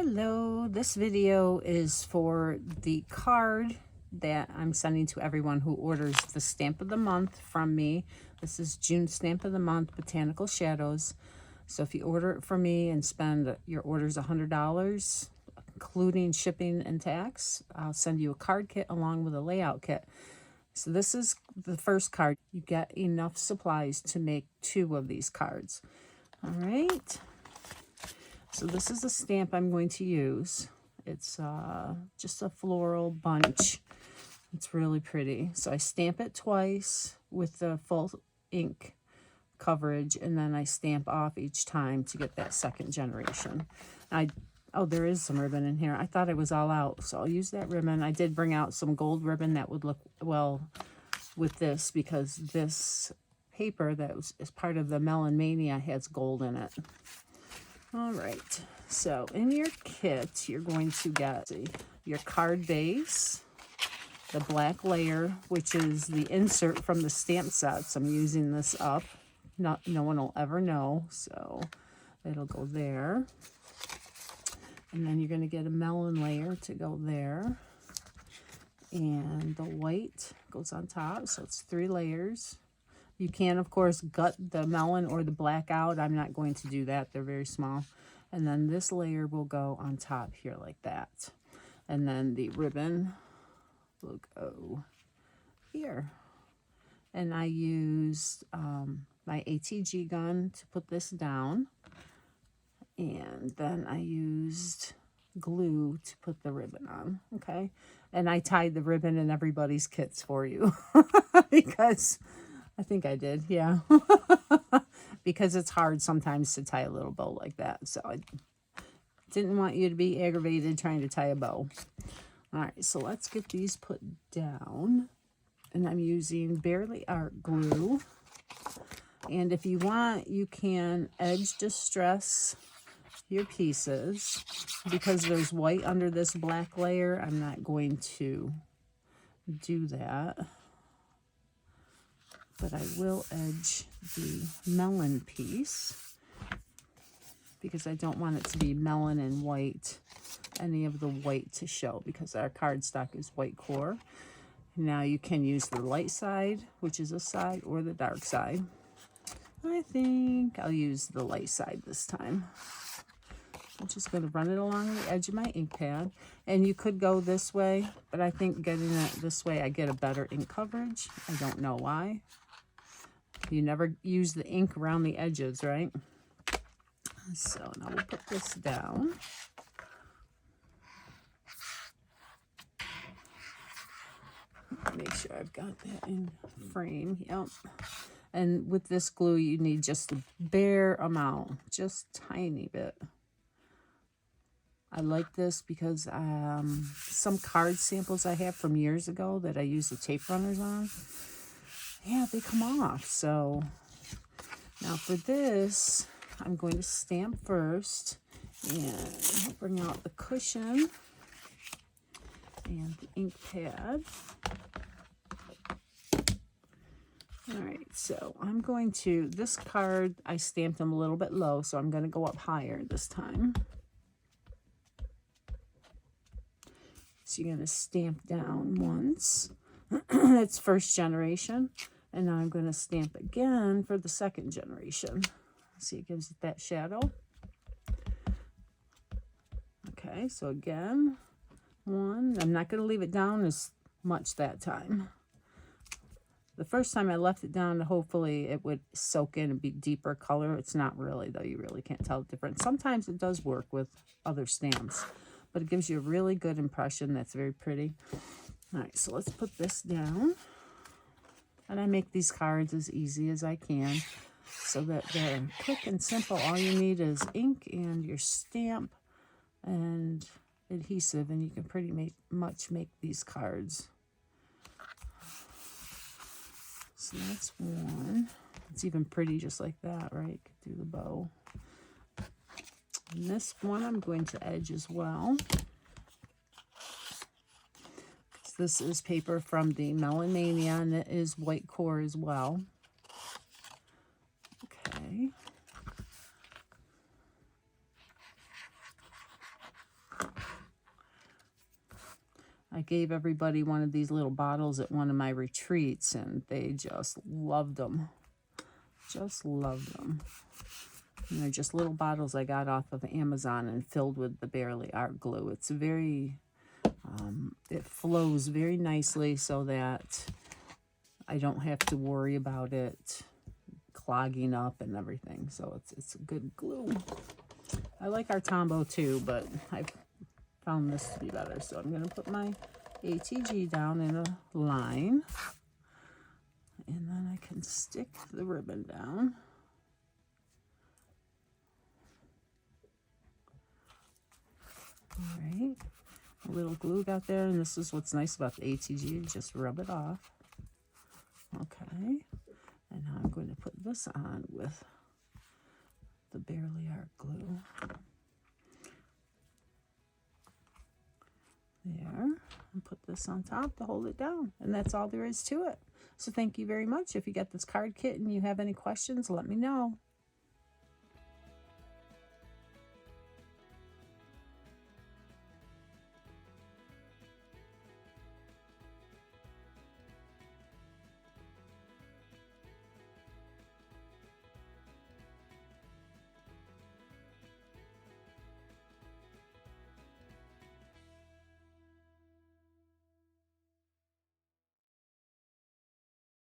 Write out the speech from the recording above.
Hello, this video is for the card that I'm sending to everyone who orders the stamp of the month from me. This is June stamp of the month, Botanical Shadows. So if you order it from me and spend your order's $100, including shipping and tax, I'll send you a card kit along with a layout kit. So this is the first card. You get enough supplies to make 2 of these cards. All right. So this is the stamp I'm going to use. It's just a floral bunch. It's really pretty. So I stamp it twice with the full ink coverage, and then I stamp off each time to get that second generation. Oh, there is some ribbon in here. I thought it was all out, so I'll use that ribbon. I did bring out some gold ribbon that would look well with this, because this paper that is part of the Melon Mania has gold in it. All right, so in your kit, you're going to get your card base, the black layer, which is the insert from the stamp sets. I'm using this up. No one will ever know, so it'll go there. And then you're going to get a melon layer to go there. And the white goes on top, so it's 3 layers. You can, of course, gut the melon or the black out. I'm not going to do that. They're very small. And then this layer will go on top here like that. And then the ribbon will go here. And I used my ATG gun to put this down. And then I used glue to put the ribbon on, okay? And I tied the ribbon in everybody's kits for you because I think I did, yeah. Because it's hard sometimes to tie a little bow like that. So I didn't want you to be aggravated trying to tie a bow. All right, so let's get these put down. And I'm using Barely Art glue. And if you want, you can edge distress your pieces. Because there's white under this black layer, I'm not going to do that. But I will edge the melon piece because I don't want it to be melon and white, any of the white to show, because our cardstock is white core. Now you can use the light side, which is a side, or the dark side. I think I'll use the light side this time. I'm just going to run it along the edge of my ink pad. And you could go this way, but I think getting it this way, I get a better ink coverage. I don't know why. You never use the ink around the edges, right? So now we'll put this down. Make sure I've got that in frame. Yep. And with this glue, you need just a bare amount, just tiny bit. I like this because some card samples I have from years ago that I use the tape runners on, yeah, they come off. So now for this, I'm going to stamp first, and I'll bring out the cushion and the ink pad. All right, so I'm going to, this card, I stamped them a little bit low, so I'm going to go up higher this time. So you're going to stamp down once. That's first generation. And now I'm going to stamp again for the second generation. See, it gives it that shadow. Okay, so again, 1. I'm not going to leave it down as much that time. The first time I left it down, hopefully it would soak in and be deeper color. It's not really, though. You really can't tell the difference. Sometimes it does work with other stamps, but it gives you a really good impression. That's very pretty. All right, so let's put this down. And I make these cards as easy as I can so that they're quick and simple. All you need is ink and your stamp and adhesive, and you can pretty much make these cards. So that's 1. It's even pretty just like that, right? Could do the bow. And this one I'm going to edge as well. This is paper from the Melon Mania, and it is white core as well. Okay. I gave everybody one of these little bottles at one of my retreats, and they just loved them. Just loved them. And they're just little bottles I got off of Amazon and filled with the Barely Art glue. It's very, it flows very nicely so that I don't have to worry about it clogging up and everything. So it's a good glue. I like our Tombow too, but I found this to be better. So I'm going to put my ATG down in a line, and then I can stick the ribbon down. All right, a little glue got there, and this is what's nice about the ATG, just rub it off. Okay, and now I'm going to put this on with the Barely Art glue. There, and put this on top to hold it down, and that's all there is to it. So thank you very much. If you got this card kit and you have any questions, let me know.